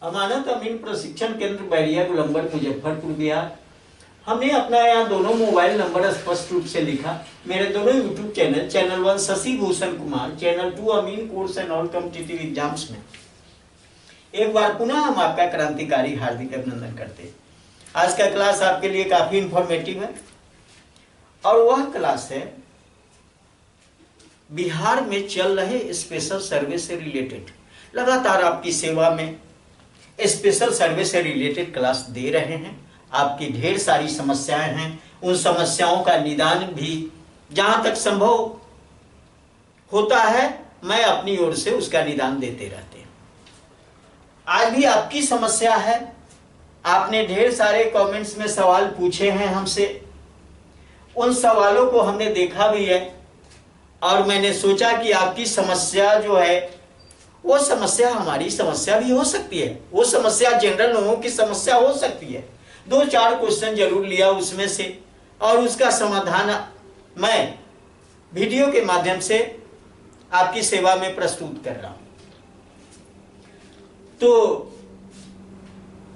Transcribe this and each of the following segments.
अमानत अमीन प्रशिक्षण केंद्र बैरिया गोलंबर मुजफ्फरपुर बिहार। हमने अपना यहाँ दोनों मोबाइल नंबर स्पष्ट रूप से लिखा। मेरे दोनों YouTube channel, channel 1 Shashi Bhushan Kumar, channel 2 Amin course and all competitive exams में एक बार पुनः हम आपका क्रांतिकारी हार्दिक अभिनंदन करते हैं। आज का क्लास आपके लिए काफी इंफॉर्मेटिव है और वह क्लास है बिहार में चल रहे स्पेशल सर्वे से रिलेटेड। लगातार आपकी सेवा में स्पेशल सर्वे से रिलेटेड क्लास दे रहे हैं। आपकी ढेर सारी समस्याएं हैं, उन समस्याओं का निदान भी जहां तक संभव होता है मैं अपनी ओर से उसका निदान देते रहते हैं। आज भी आपकी समस्या है। आपने ढेर सारे कमेंट्स में सवाल पूछे हैं हमसे, उन सवालों को हमने देखा भी है और मैंने सोचा कि आपकी समस्या जो है वो समस्या हमारी समस्या भी हो सकती है, वो समस्या जनरल लोगों की समस्या हो सकती है। 2-4 क्वेश्चन जरूर लिया उसमें से और उसका समाधान मैं वीडियो के माध्यम से आपकी सेवा में प्रस्तुत कर रहा हूं। तो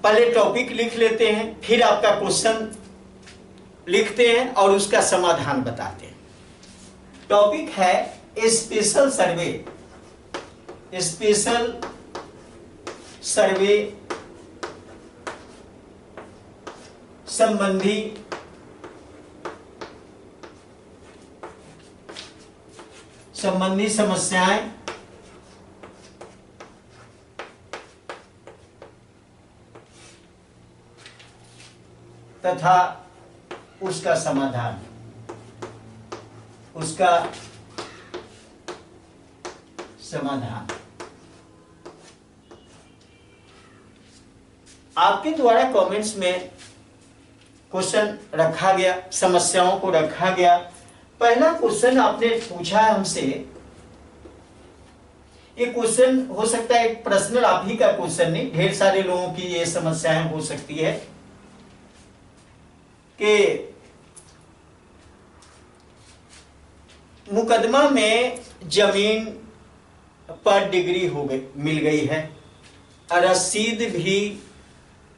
पहले टॉपिक लिख लेते हैं, फिर आपका क्वेश्चन लिखते हैं और उसका समाधान बताते हैं। टॉपिक है स्पेशल सर्वे। स्पेशल सर्वे संबंधी समस्याएं तथा उसका समाधान। आपके द्वारा कमेंट्स में क्वेश्चन रखा गया, समस्याओं को रखा गया। पहला क्वेश्चन आपने पूछा है हमसे। ये क्वेश्चन हो सकता है एक पर्सनल आप ही का क्वेश्चन नहीं, ढेर सारे लोगों की ये समस्याएं हो सकती है कि मुकदमा में जमीन पर डिग्री हो गई, मिल गई है, रसीद भी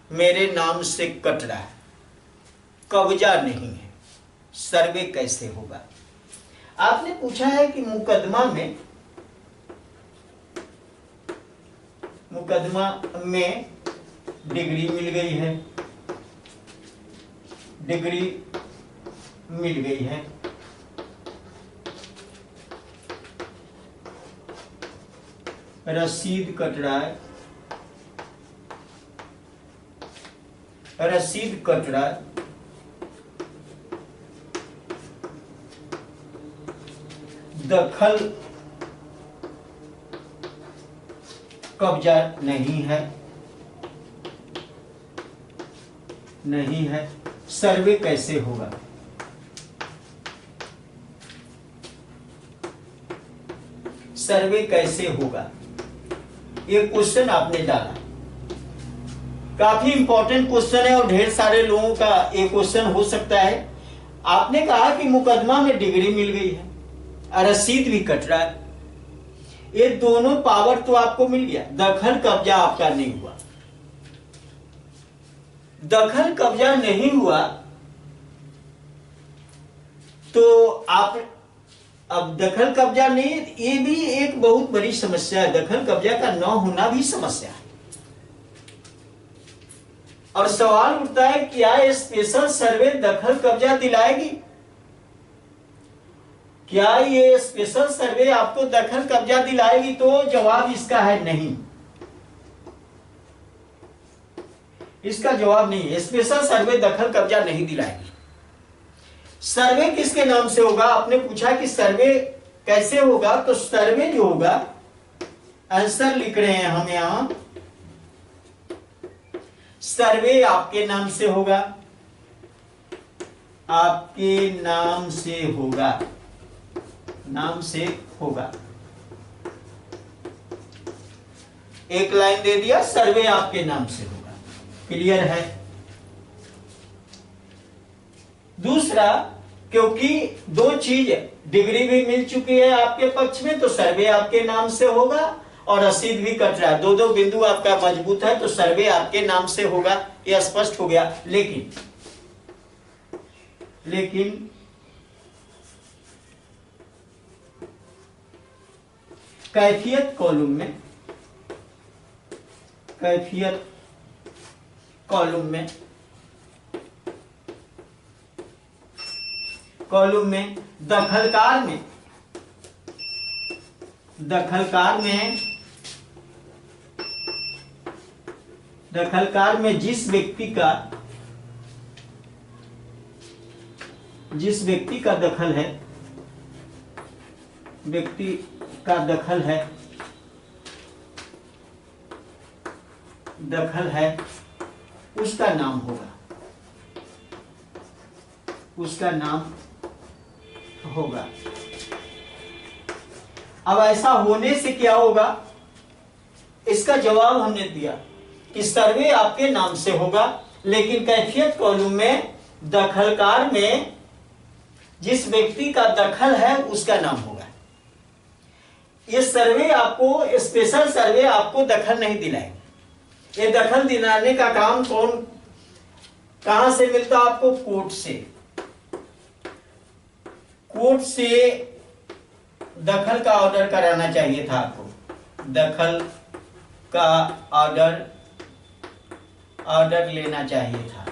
मेरे नाम से कट रहा है, कब्जा नहीं है, सर्वे कैसे होगा। आपने पूछा है कि मुकदमा में डिग्री मिल गई है, रसीद कट रहा है, दखल कब्जा नहीं है, सर्वे कैसे होगा। ये क्वेश्चन आपने डाला, काफी इंपॉर्टेंट क्वेश्चन है और ढेर सारे लोगों का ये क्वेश्चन हो सकता है। आपने कहा कि मुकदमा में डिग्री मिल गई है, रसीद भी कट रहा है, ये दोनों पावर तो आपको मिल गया, दखल कब्जा आपका नहीं हुआ। दखल कब्जा नहीं हुआ तो आप अब दखल कब्जा नहीं, ये भी एक बहुत बड़ी समस्या है। दखल कब्जा का न होना भी समस्या है और सवाल उठता है क्या स्पेशल सर्वे दखल कब्जा दिलाएगी? क्या ये स्पेशल सर्वे आपको दखल कब्जा दिलाएगी? तो जवाब इसका है नहीं। इसका जवाब नहीं है, स्पेशल सर्वे दखल कब्जा नहीं दिलाएगी। सर्वे किसके नाम से होगा? आपने पूछा कि सर्वे कैसे होगा, तो सर्वे जो होगा, आंसर लिख रहे हैं हम यहां, सर्वे आपके नाम से होगा, नाम से होगा। एक लाइन दे दिया, सर्वे आपके नाम से होगा। क्लियर है? दूसरा, क्योंकि दो चीज, डिग्री भी मिल चुकी है आपके पक्ष में तो सर्वे आपके नाम से होगा और रसीद भी कट रहा है, दो दो बिंदु आपका मजबूत है, तो सर्वे आपके नाम से होगा, यह स्पष्ट हो गया। लेकिन कैफियत कॉलम में दखलकार में जिस व्यक्ति का दखल है उसका नाम होगा। अब ऐसा होने से क्या होगा, इसका जवाब हमने दिया कि सर्वे आपके नाम से होगा, लेकिन कैफियत कॉलम में दखलकार में जिस व्यक्ति का दखल है उसका नाम होगा। ये सर्वे आपको, स्पेशल सर्वे आपको दखल नहीं दिलाएगा। ये दखल दिलाने का काम कहां से मिलता है आपको? कोर्ट से दखल का ऑर्डर कराना चाहिए था आपको, दखल का ऑर्डर लेना चाहिए था।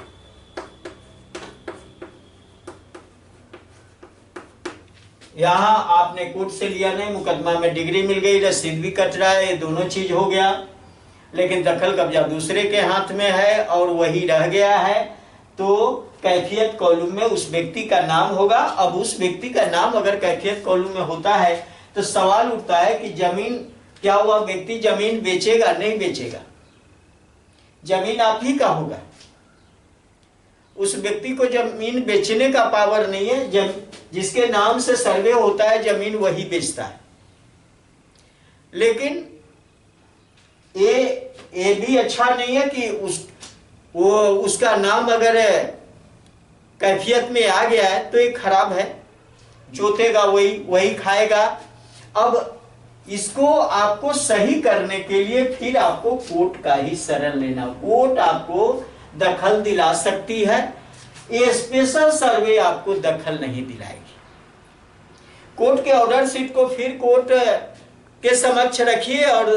यहां आपने कोर्ट से लिया नहीं, मुकदमा में डिग्री मिल गई, रसीद भी कट रहा है, ये दोनों चीज हो गया, लेकिन दखल कब्जा दूसरे के हाथ में है और वही रह गया है। तो कैफियत कॉलम में उस व्यक्ति का नाम होगा। अब उस व्यक्ति का नाम अगर कैफियत कॉलम में होता है तो सवाल उठता है कि जमीन, क्या हुआ, व्यक्ति जमीन बेचेगा नहीं बेचेगा? जमीन आप ही का होगा, उस व्यक्ति को जमीन बेचने का पावर नहीं है। जिसके नाम से सर्वे होता है जमीन वही बेचता है। लेकिन ये भी अच्छा नहीं है कि उसका नाम अगर कैफियत में आ गया है तो ये खराब है, जोतेगा वही खाएगा। अब इसको आपको सही करने के लिए फिर आपको कोर्ट का ही शरण लेना। कोर्ट आपको दखल दिला सकती है, ये स्पेशल सर्वे आपको दखल नहीं दिलाएगी। कोर्ट के ऑर्डर शीट को फिर कोर्ट के समक्ष रखिए और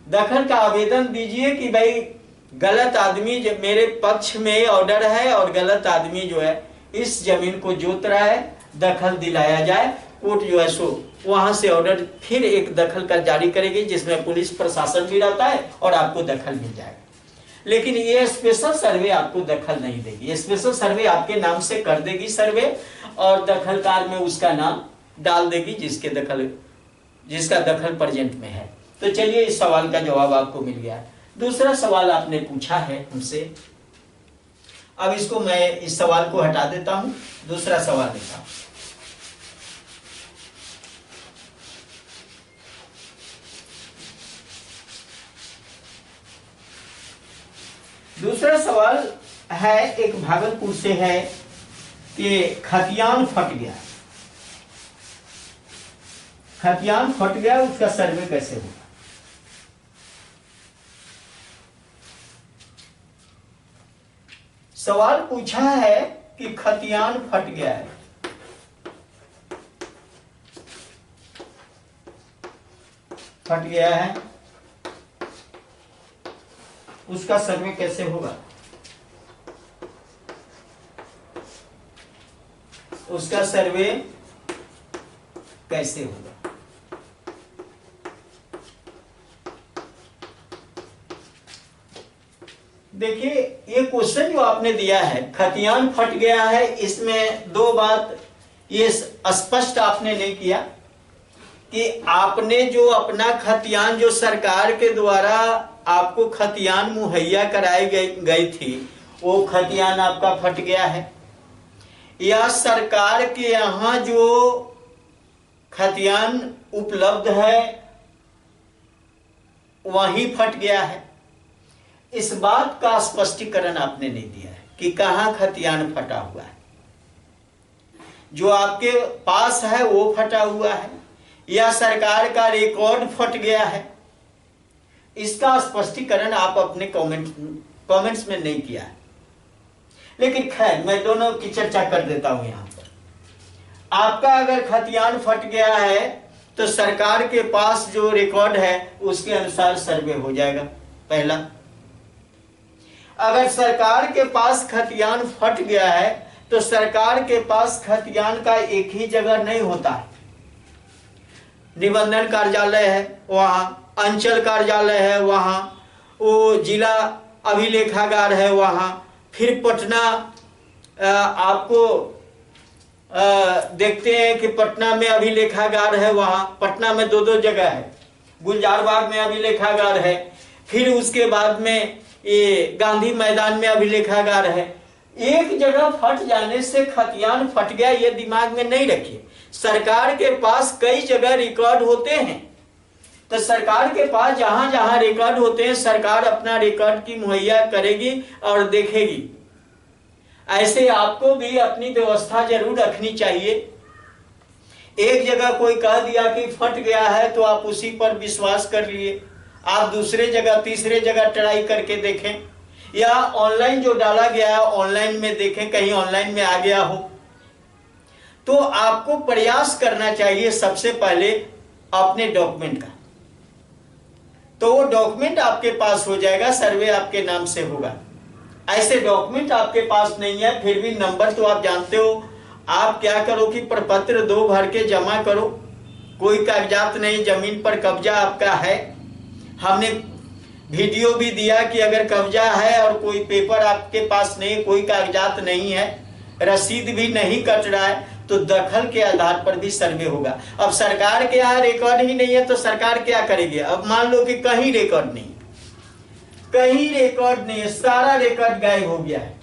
दखल का आवेदन दीजिए कि भाई गलत आदमी, जब मेरे पक्ष में ऑर्डर है और गलत आदमी जो है इस जमीन को जोत रहा है, दखल दिलाया जाए। कोर्ट जो है सो वहां से ऑर्डर फिर एक दखल का जारी करेगी, जिसमें पुलिस प्रशासन भी रहता है और आपको दखल मिल जाएगा। लेकिन ये स्पेशल सर्वे आपको दखल नहीं देगी। ये स्पेशल सर्वे आपके नाम से कर देगी सर्वे, और दखलकार में उसका नाम डाल देगी जिसका दखल प्रेजेंट में है। तो चलिए, इस सवाल का जवाब आपको मिल गया। दूसरा सवाल आपने पूछा है हमसे, अब इसको मैं इस सवाल को हटा देता हूं, दूसरा सवाल लेता हूं। दूसरा सवाल है, एक भागलपुर से है कि खतियान फट गया, उसका सर्वे कैसे होगा? सवाल पूछा है कि खतियान फट गया है, उसका सर्वे कैसे होगा? उसका सर्वे कैसे होगा? देखिए, ये क्वेश्चन जो आपने दिया है, खतियान फट गया है, इसमें दो बात ये स्पष्ट आपने नहीं किया कि आपने जो अपना खतियान, जो सरकार के द्वारा आपको खतियान मुहैया कराई गई थी, वो खतियान आपका फट गया है, या सरकार के यहाँ जो खतियान उपलब्ध है वहीं फट गया है। इस बात का स्पष्टीकरण आपने नहीं दिया है कि कहाँ खतियान फटा हुआ है। जो आपके पास है वो फटा हुआ है, या सरकार का रिकॉर्ड फट गया है, इसका स्पष्टीकरण आप अपने कमेंट्स में नहीं किया है। लेकिन खैर मैं दोनों की चर्चा कर देता हूं यहां पर। आपका अगर खतियान फट गया है तो सरकार के पास जो रिकॉर्ड है उसके अनुसार सर्वे हो जाएगा। पहला, अगर सरकार के पास खतियान फट गया है तो सरकार के पास खतियान का एक ही जगह नहीं होता है। निबंधन कार्यालय है वहां, अंचल कार्यालय है वहां, वो जिला अभिलेखागार है वहां, फिर पटना आपको देखते हैं कि पटना में अभिलेखागार है, वहां पटना में दो जगह है, गुलजारबाग में अभिलेखागार है, फिर उसके बाद में ये गांधी मैदान में अभिलेखागार है। एक जगह फट जाने से खतियान फट गया ये दिमाग में नहीं रखिए। सरकार के पास कई जगह रिकॉर्ड होते हैं, तो सरकार के पास जहां जहां रिकॉर्ड होते हैं सरकार अपना रिकॉर्ड की मुहैया करेगी और देखेगी। ऐसे आपको भी अपनी व्यवस्था जरूर रखनी चाहिए। एक जगह कोई कह दिया कि फट गया है तो आप उसी पर विश्वास कर लिए, आप दूसरे जगह तीसरे जगह ट्राई करके देखें, या ऑनलाइन जो डाला गया है ऑनलाइन में देखें, कहीं ऑनलाइन में आ गया हो। तो आपको प्रयास करना चाहिए सबसे पहले अपने डॉक्यूमेंट का, तो वो डॉक्यूमेंट आपके पास हो जाएगा, सर्वे आपके नाम से होगा। ऐसे डॉक्यूमेंट आपके पास नहीं है फिर भी नंबर तो आप जानते हो, आप क्या करो कि प्रपत्र 2 भर के जमा करो। कोई कागजात नहीं, जमीन पर कब्जा आपका है। हमने वीडियो भी दिया कि अगर कब्जा है और कोई पेपर आपके पास नहीं, कोई कागजात नहीं है, रसीद भी नहीं कट रहा है, तो दखल के आधार पर भी सर्वे होगा। अब सरकार के यहाँ रिकॉर्ड ही नहीं है तो सरकार क्या करेगी? अब मान लो कि कहीं रिकॉर्ड नहीं, कहीं रिकॉर्ड नहीं है, सारा रिकॉर्ड गायब हो गया है।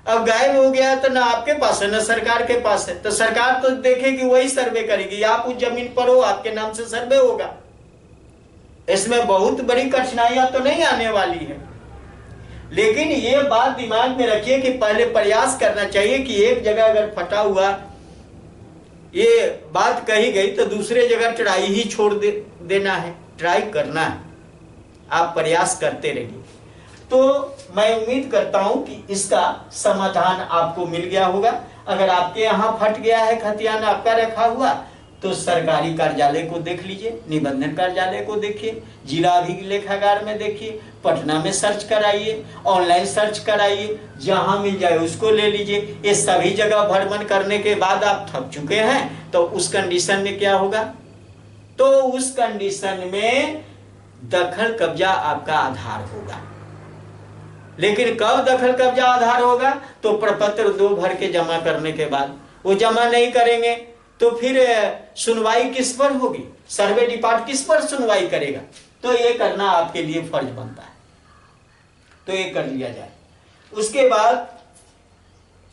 अब गायब हो गया है तो ना आपके पास है ना सरकार के पास है, तो सरकार तो देखेगी, वही सर्वे करेगी। आप उस जमीन पर हो, आपके नाम से सर्वे होगा। इसमें बहुत बड़ी कठिनाइयां तो नहीं आने वाली है, लेकिन ये बात दिमाग में रखिए कि पहले प्रयास करना चाहिए कि एक जगह अगर फटा हुआ ये बात कही गई तो दूसरे जगह ट्राई ही छोड़ देना है, ट्राई करना है। आप प्रयास करते रहिए। तो मैं उम्मीद करता हूं कि इसका समाधान आपको मिल गया होगा। अगर आपके यहाँ फट गया है खतियान आपका रखा हुआ तो सरकारी कार्यालय को देख लीजिए, निबंधन कार्यालय को देखिए, जिला अभिलेखागार में देखिए, पटना में सर्च कराइए, ऑनलाइन सर्च कराइए, जहां मिल जाए उसको ले लीजिए। ये सभी जगह भ्रमण करने के बाद आप थक चुके हैं तो उस कंडीशन में क्या होगा? तो उस कंडीशन में दखल कब्जा आपका आधार होगा। लेकिन कब दखल कब्जा आधार होगा? तो प्रपत्र 2 भर के जमा करने के बाद। वो जमा नहीं करेंगे तो फिर सुनवाई किस पर होगी? सर्वे डिपार्ट किस पर सुनवाई करेगा? तो ये करना आपके लिए फर्ज बनता है, तो ये कर लिया जाए। उसके बाद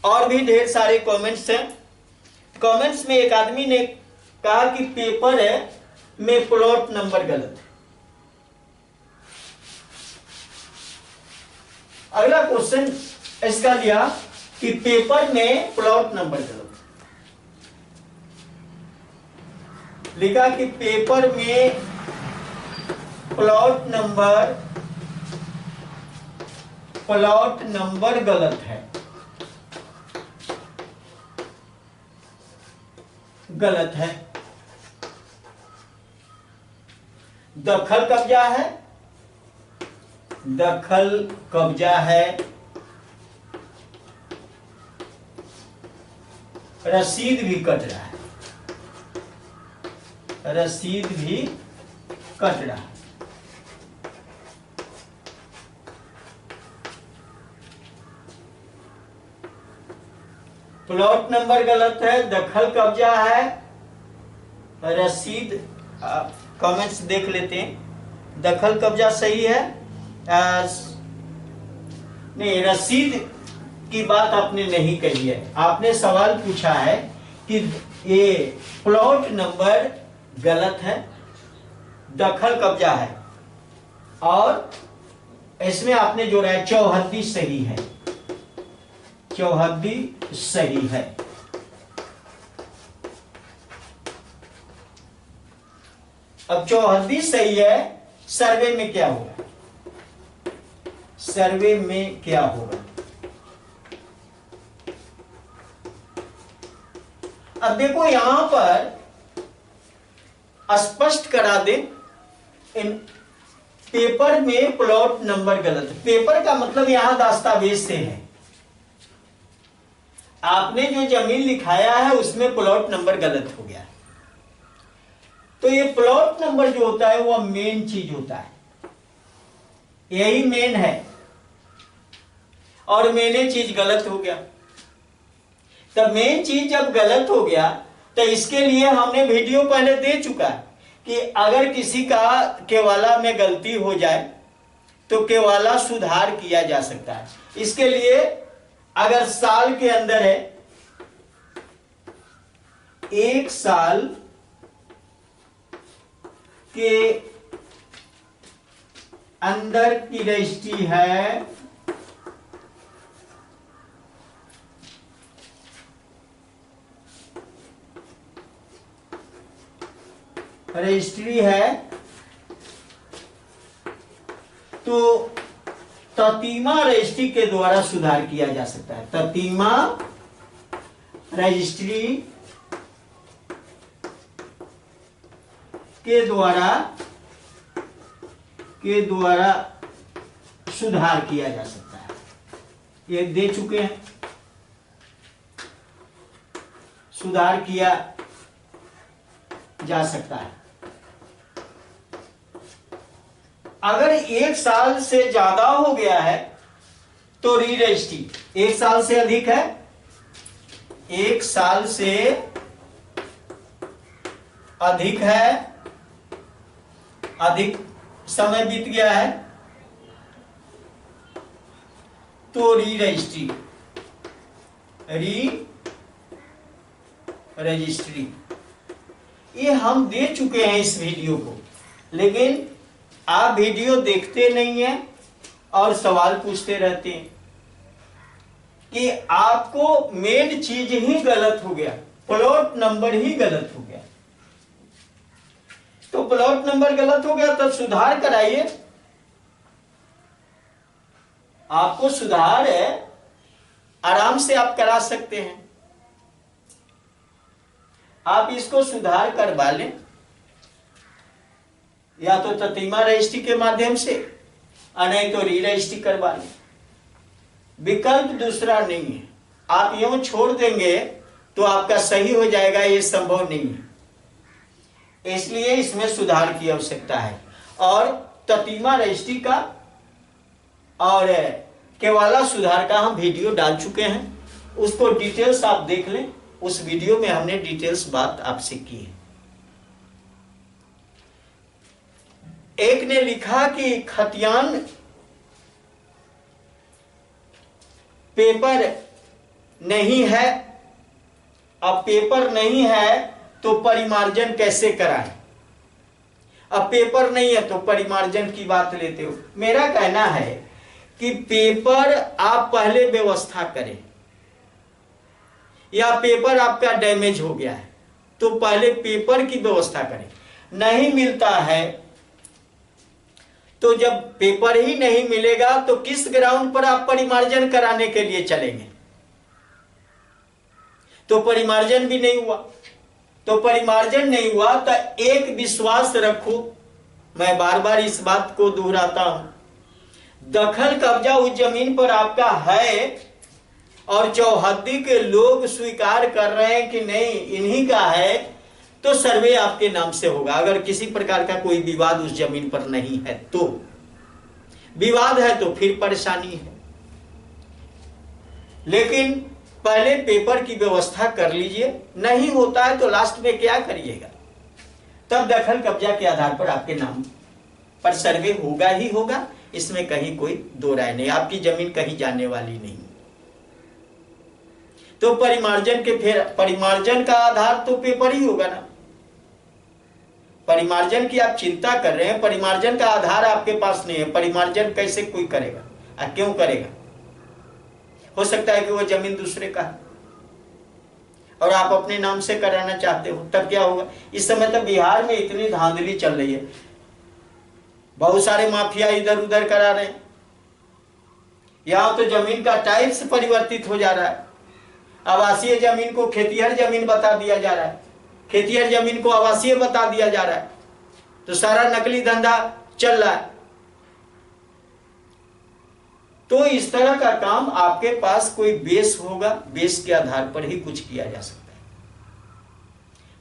और भी ढेर सारे कमेंट्स हैं। कमेंट्स में एक आदमी ने कहा कि पेपर है में प्लॉट नंबर गलत है। अगला क्वेश्चन इसका लिया कि पेपर में प्लॉट नंबर गलत, लिखा कि पेपर में प्लॉट नंबर गलत है, गलत है। दखल कब्जा है, दखल कब्जा है, रसीद भी कट रहा है, रसीद भी कट रहा है। प्लॉट नंबर गलत है, दखल कब्जा है, रसीद कमेंट्स देख लेते हैं। दखल कब्जा सही है, नहीं रसीद की बात आपने नहीं कही है। आपने सवाल पूछा है कि ये प्लॉट नंबर गलत है, दखल कब्जा है, और इसमें आपने जोड़ा है चौहद्दी सही है, चौहद्दी सही है। अब चौहद्दी सही है, सर्वे में क्या होगा? सर्वे में क्या होगा? अब देखो यहां पर स्पष्ट करा दे, इन पेपर में प्लॉट नंबर गलत। पेपर का मतलब यहां दस्तावेज से है। आपने जो जमीन लिखाया है उसमें प्लॉट नंबर गलत हो गया। तो ये प्लॉट नंबर जो होता है वह मेन चीज होता है, यही मेन है। और मेन चीज गलत हो गया। तब मेन चीज जब गलत हो गया तो इसके लिए हमने वीडियो पहले दे चुका है कि अगर किसी का केवाला में गलती हो जाए तो केवाला सुधार किया जा सकता है। इसके लिए अगर साल के अंदर है, 1 साल के अंदर की रजिस्ट्री है, रजिस्ट्री है, तो ततीमा रजिस्ट्री के द्वारा सुधार किया जा सकता है। ततीमा रजिस्ट्री के द्वारा सुधार किया जा सकता है। ये दे चुके हैं, सुधार किया जा सकता है। अगर 1 साल से ज्यादा हो गया है तो री रजिस्ट्री। 1 साल से अधिक है, 1 साल से अधिक है, अधिक समय बीत गया है तो री रजिस्ट्री। री रजिस्ट्री ये हम दे चुके हैं इस वीडियो को, लेकिन आप वीडियो देखते नहीं हैं और सवाल पूछते रहते हैं कि आपको मेन चीज ही गलत हो गया, प्लॉट नंबर ही गलत हो गया। तो प्लॉट नंबर गलत हो गया तब सुधार कराइए। आपको सुधार है, आराम से आप करा सकते हैं। आप इसको सुधार करवा लें, या तो ततीमा रजिस्ट्री के माध्यम से, और नहीं तो री रजिस्ट्री करवा लें। विकल्प दूसरा नहीं है। आप यूं छोड़ देंगे तो आपका सही हो जाएगा, ये संभव नहीं है। इसलिए इसमें सुधार की आवश्यकता है। और ततीमा रजिस्ट्री का और केवाला सुधार का हम वीडियो डाल चुके हैं, उसको डिटेल्स आप देख लें। उस वीडियो में हमने डिटेल्स बात आपसे की है। एक ने लिखा कि खतियान पेपर नहीं है। अब पेपर नहीं है तो परिमार्जन कैसे कराएं? अब पेपर नहीं है तो परिमार्जन की बात लेते हो। मेरा कहना है कि पेपर आप पहले व्यवस्था करें, या पेपर आपका डैमेज हो गया है तो पहले पेपर की व्यवस्था करें। नहीं मिलता है तो जब पेपर ही नहीं मिलेगा तो किस ग्राउंड पर आप परिमार्जन कराने के लिए चलेंगे? तो परिमार्जन भी नहीं हुआ। तो परिमार्जन नहीं हुआ तो एक विश्वास रखो, मैं बार बार इस बात को दोहराता हूं, दखल कब्जा उस जमीन पर आपका है और चौहद्दी के लोग स्वीकार कर रहे हैं कि नहीं इन्हीं का है, तो सर्वे आपके नाम से होगा। अगर किसी प्रकार का कोई विवाद उस जमीन पर नहीं है तो, विवाद है तो फिर परेशानी है। लेकिन पहले पेपर की व्यवस्था कर लीजिए। नहीं होता है तो लास्ट में क्या करिएगा? तब दखल कब्जा के आधार पर आपके नाम पर सर्वे होगा ही होगा, इसमें कहीं कोई दो राय नहीं। आपकी जमीन कहीं जाने वाली नहीं। तो परिमार्जन के फिर परिमार्जन का आधार तो पेपर ही होगा ना। परिमार्जन की आप चिंता कर रहे हैं, परिमार्जन का आधार आपके पास नहीं है, परिमार्जन कैसे कोई करेगा? क्यों करेगा? हो सकता है कि वो जमीन दूसरे का है और आप अपने नाम से कराना चाहते हो, तब क्या होगा? इस समय तो बिहार में इतनी धांधली चल रही है, बहुत सारे माफिया इधर उधर करा रहे हैं। यहाँ तो जमीन का टाइप्स परिवर्तित हो जा रहा है। आवासीय जमीन को खेतिहर जमीन बता दिया जा रहा है, खेतिहर जमीन को आवासीय बता दिया जा रहा है। तो सारा नकली धंधा चल रहा है। तो इस तरह का काम आपके पास कोई बेस होगा, बेस के आधार पर ही कुछ किया जा सकता है।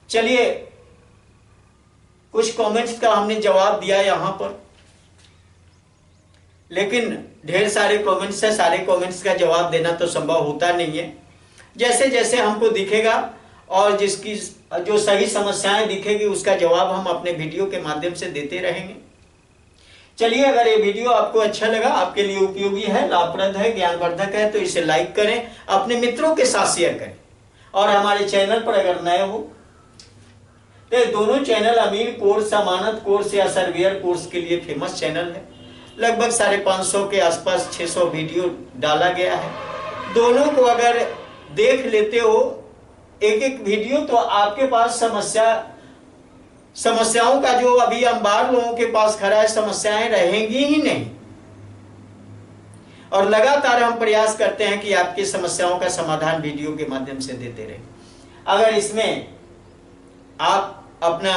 चलिए, कुछ कमेंट्स का हमने जवाब दिया यहां पर, लेकिन ढेर सारे कमेंट्स है, सारे कमेंट्स का जवाब देना तो संभव होता नहीं है। जैसे जैसे हमको दिखेगा और जिसकी जो सही समस्याएं दिखेगी उसका जवाब हम अपने वीडियो के माध्यम से देते रहेंगे। चलिए, अगर ये वीडियो आपको अच्छा लगा, आपके लिए उपयोगी है, लाभप्रद है, ज्ञानवर्धक है, तो इसे लाइक करें, अपने मित्रों के साथ शेयर करें। और हमारे चैनल पर अगर नए हो तो दोनों चैनल अमीन कोर्स, अमानत कोर्स या सर्वेयर कोर्स के लिए फेमस चैनल है। लगभग 550 के आसपास 600 वीडियो डाला गया है। दोनों को अगर देख लेते हो एक एक वीडियो, तो आपके पास समस्याओं का जो अभी अंबार लोगों के पास खड़ा है, समस्याएं रहेंगी ही नहीं। और लगातार हम प्रयास करते हैं कि आपकी समस्याओं का समाधान वीडियो के माध्यम से देते रहे। अगर इसमें आप अपना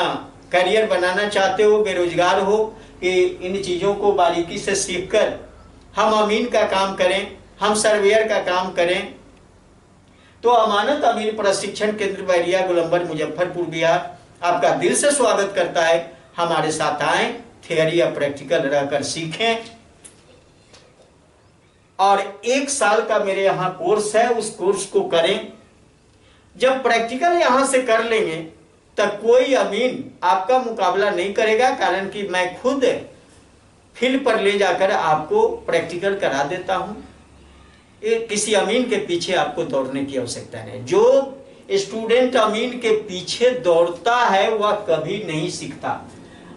करियर बनाना चाहते हो, बेरोजगार हो, कि इन चीजों को बारीकी से सीखकर हम अमीन का काम करें, हम सर्वेयर का काम करें, तो अमानत अमीन प्रशिक्षण केंद्र बैरिया गोलंबर मुजफ्फरपुर बिहार आपका दिल से स्वागत करता है। हमारे साथ आएं, थियरी या प्रैक्टिकल रहकर सीखें। और 1 साल का मेरे यहाँ कोर्स है, उस कोर्स को करें। जब प्रैक्टिकल यहां से कर लेंगे तब कोई अमीन आपका मुकाबला नहीं करेगा, कारण कि मैं खुद फील्ड पर ले जाकर आपको प्रैक्टिकल करा देता हूं। किसी अमीन के पीछे आपको दौड़ने की आवश्यकता नहीं। जो स्टूडेंट अमीन के पीछे दौड़ता है वह कभी नहीं सीखता।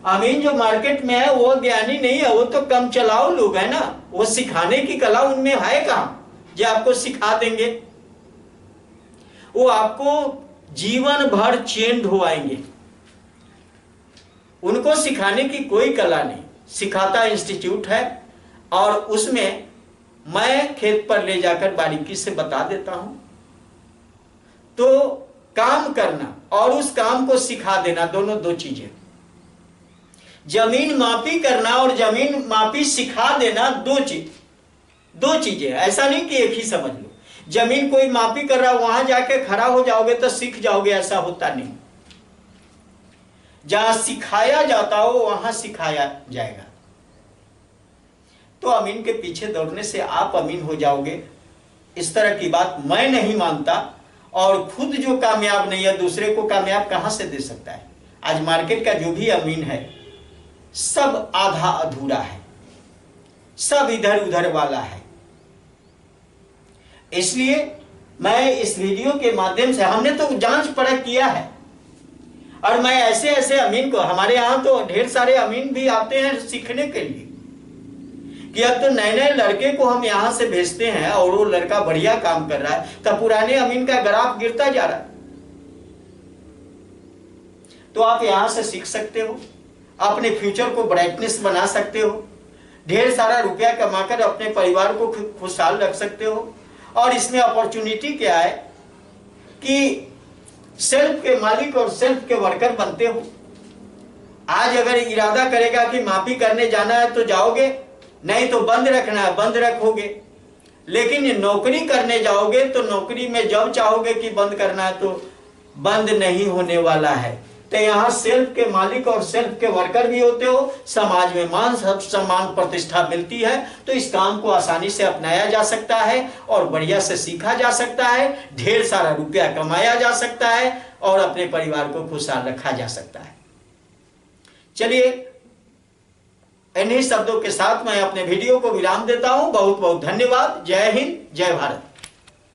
अमीन जो मार्केट में है वो ज्ञानी नहीं है, वो तो कम चलाओ लोग है ना, वो सिखाने की कला उनमें है कहां जो आपको सिखा देंगे। वो आपको जीवन भर चेन ढुआएंगे, उनको सिखाने की कोई कला नहीं। सिखाता इंस्टीट्यूट है और उसमें मैं खेत पर ले जाकर बारीकी से बता देता हूं। तो काम करना और उस काम को सिखा देना, दोनों दो चीजें। जमीन मापी करना और जमीन मापी सिखा देना दो चीजें। ऐसा नहीं कि एक ही समझ लो। जमीन कोई मापी कर रहा, वहां जाके खड़ा हो जाओगे तो सीख जाओगे, ऐसा होता नहीं। जहां सिखाया जाता हो वहां सिखाया जाएगा। तो अमीन के पीछे दौड़ने से आप अमीन हो जाओगे, इस तरह की बात मैं नहीं मानता। और खुद जो कामयाब नहीं है, दूसरे को कामयाब कहां से दे सकता है? आज मार्केट का जो भी अमीन है सब आधा अधूरा है, सब इधर उधर वाला है। इसलिए मैं इस वीडियो के माध्यम से, हमने तो जांच परख किया है, और मैं ऐसे ऐसे अमीन को, हमारे यहां तो ढेर सारे अमीन भी आते हैं सीखने के लिए, कि अब तो नए नए लड़के को हम यहां से भेजते हैं और वो लड़का बढ़िया काम कर रहा है, तब पुराने अमीन का ग्राफ गिरता जा रहा है। तो आप यहां से सीख सकते हो, अपने फ्यूचर को ब्राइटनेस बना सकते हो, ढेर सारा रुपया कमाकर अपने परिवार को खुशहाल रख सकते हो। और इसमें अपॉर्चुनिटी क्या है कि सेल्फ के मालिक और सेल्फ के वर्कर बनते हो। आज अगर इरादा करेगा कि माफी करने जाना है तो जाओगे, नहीं तो बंद रखना है बंद रखोगे। लेकिन नौकरी करने जाओगे तो नौकरी में जब चाहोगे कि बंद करना है तो बंद नहीं होने वाला है। तो यहाँ सेल्फ के मालिक और सेल्फ के वर्कर भी होते हो, समाज में मान सम्मान प्रतिष्ठा मिलती है। तो इस काम को आसानी से अपनाया जा सकता है और बढ़िया से सीखा जा सकता है, ढेर सारा रुपया कमाया जा सकता है और अपने परिवार को खुशहाल रखा जा सकता है। चलिए, इन्हीं शब्दों के साथ मैं अपने वीडियो को विराम देता हूं। बहुत बहुत धन्यवाद। जय हिंद, जय भारत।